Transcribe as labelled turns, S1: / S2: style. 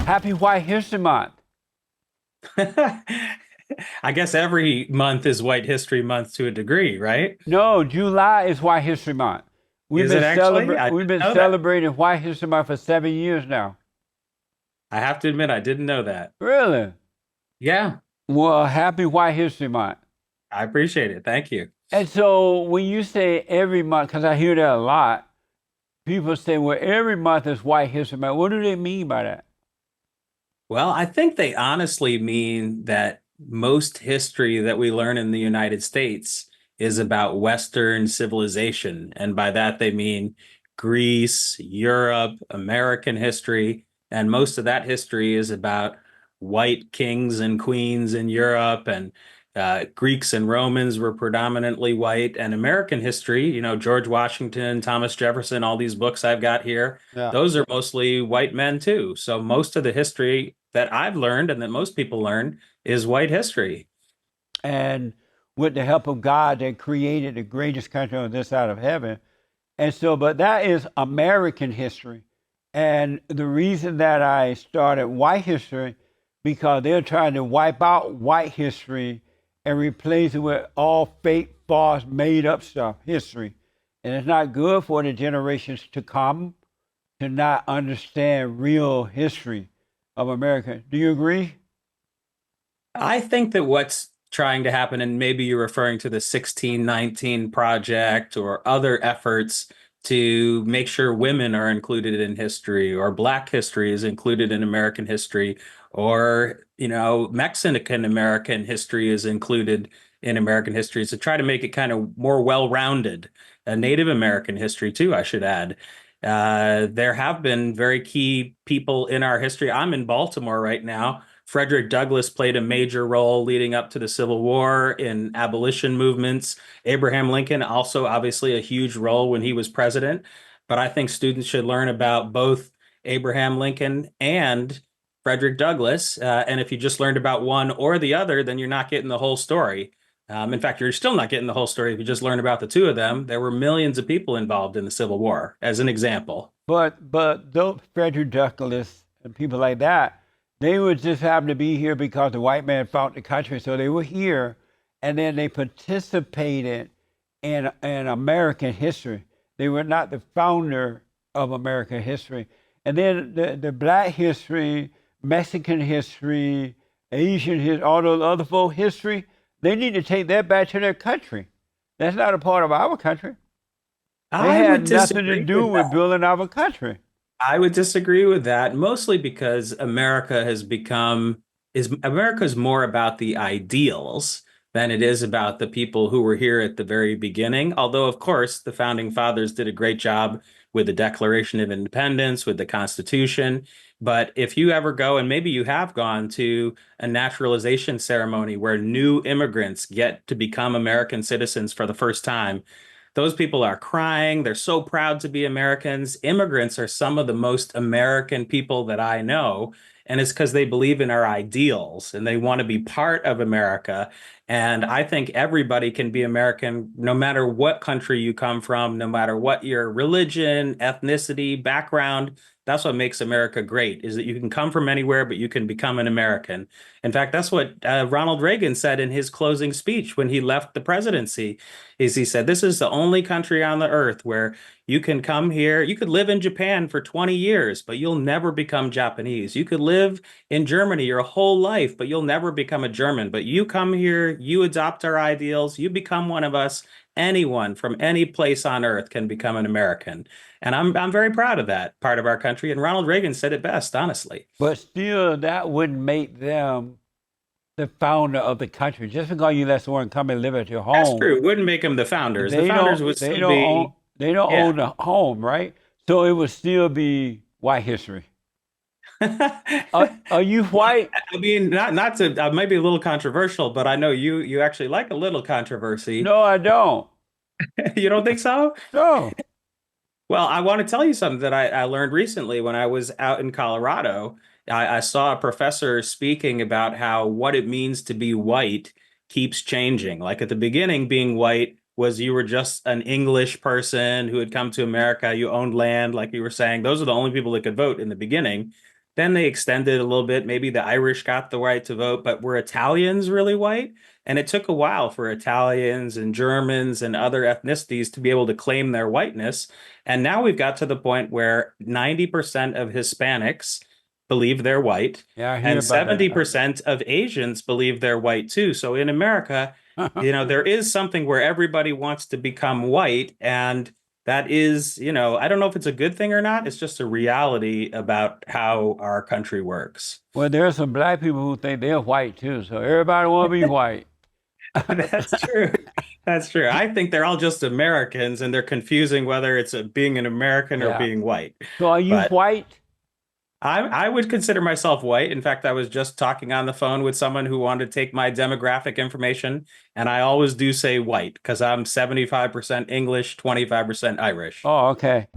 S1: Happy White History Month.
S2: I guess every month is White History Month to a degree, right?
S1: No, July is White History Month.
S2: Is it actually? I
S1: We've
S2: didn't
S1: been
S2: know that.
S1: celebrating White History Month for 7 years now.
S2: I have to admit, I didn't know that.
S1: Really?
S2: Yeah,
S1: Well, happy White History Month.
S2: I appreciate it. Thank you.
S1: And so when you say every month, because I hear that a lot, people say, well, every month is White History Month. What do they mean by that?
S2: Well, I think they honestly mean that most history that we learn in the United States is about Western civilization. And by that, they mean Greece, Europe, American history. And most of that history is about white kings and queens in Europe. And Greeks and Romans were predominantly white. And American history, George Washington, Thomas Jefferson, all these books I've got here,
S1: Yeah.
S2: those are mostly white men too. So most of the history that I've learned and that most people learn is white history.
S1: And with the help of God that created the greatest country on this side of heaven. And so, but that is American history. And the reason that I started white history, because they're trying to wipe out white history and replace it with all fake, false, made up stuff, history. And it's not good for the generations to come to not understand real history of America. Do you agree?
S2: I think that what's trying to happen, and maybe you're referring to the 1619 project or other efforts to make sure women are included in history or Black history is included in American history, or, Mexican American history is included in American history, to try to make it kind of more well-rounded. Native American history, too, I should add. There have been very key people in our history. I'm in Baltimore right now. Frederick Douglass played a major role leading up to the Civil War in abolition movements. Abraham Lincoln also obviously a huge role when he was president. But I think students should learn about both Abraham Lincoln and Frederick Douglass. And if you just learned about one or the other, then you're not getting the whole story. In fact, you're still not getting the whole story if you just learn about the two of them. There were millions of people involved in the Civil War, as an example.
S1: But those Frederick Douglass and people like that, they would just happen to be here because the white man fought the country. So they were here and then they participated in American history. They were not the founder of American history. And then the black history, Mexican history, Asian history, all those other folk history, they need to take that back to their country. That's not a part of our country. They
S2: I
S1: had
S2: would
S1: nothing to
S2: disagree
S1: do
S2: with
S1: with
S2: that.
S1: building our country.
S2: I would disagree with that, mostly because America has become is America's more about the ideals than it is about the people who were here at the very beginning. Although, of course, the founding fathers did a great job with the Declaration of Independence, with the Constitution. But if you ever go, and maybe you have gone to a naturalization ceremony where new immigrants get to become American citizens for the first time, those people are crying. They're so proud to be Americans. Immigrants are some of the most American people that I know. And it's because they believe in our ideals and they want to be part of America. And I think everybody can be American no matter what country you come from, no matter what your religion, ethnicity, background. That's what makes America great, is that you can come from anywhere, but you can become an American. In fact, that's what Ronald Reagan said in his closing speech when he left the presidency is he said, this is the only country on the earth where you can come here. You could live in Japan for 20 years, but you'll never become Japanese. You could live in Germany your whole life, but you'll never become a German. But you come here, you adopt our ideals, you become one of us. Anyone from any place on earth can become an American. And I'm very proud of that part of our country. And Ronald Reagan said it best, honestly.
S1: But still, that wouldn't make them the founder of the country. Just because you let someone come and live at your
S2: That's
S1: home,
S2: true. It wouldn't make them the founders. The
S1: they
S2: founders
S1: don't
S2: would
S1: they
S2: still
S1: don't own
S2: be,
S1: they don't
S2: yeah.
S1: own the home, right? So it would still be white history. Are you
S2: Well,
S1: white?
S2: I mean, not to, I might be a little controversial, but I know you actually like a little controversy.
S1: No, I don't.
S2: You don't think so?
S1: No.
S2: Well, I want to tell you something that I learned recently when I was out in Colorado. I saw a professor speaking about how what it means to be white keeps changing. Like at the beginning, being white was you were just an English person who had come to America, you owned land, like you were saying. Those are the only people that could vote in the beginning. Then they extended a little bit. Maybe the Irish got the right to vote, but were Italians really white? And it took a while for Italians and Germans and other ethnicities to be able to claim their whiteness. And now we've got to the point where 90% of Hispanics believe they're white,
S1: Yeah, I hear
S2: and
S1: about that.
S2: 70% of Asians believe they're white too. So in America, there is something where everybody wants to become white. And that is, I don't know if it's a good thing or not. It's just a reality about how our country works.
S1: Well, there are some black people who think they're white too, so everybody want to be white.
S2: That's true. That's true. I think they're all just Americans and they're confusing whether it's being an American or
S1: Yeah.
S2: being white.
S1: So are you
S2: But
S1: white?
S2: I would consider myself white. In fact, I was just talking on the phone with someone who wanted to take my demographic information, and I always do say white because I'm 75% English, 25% Irish.
S1: Oh, okay.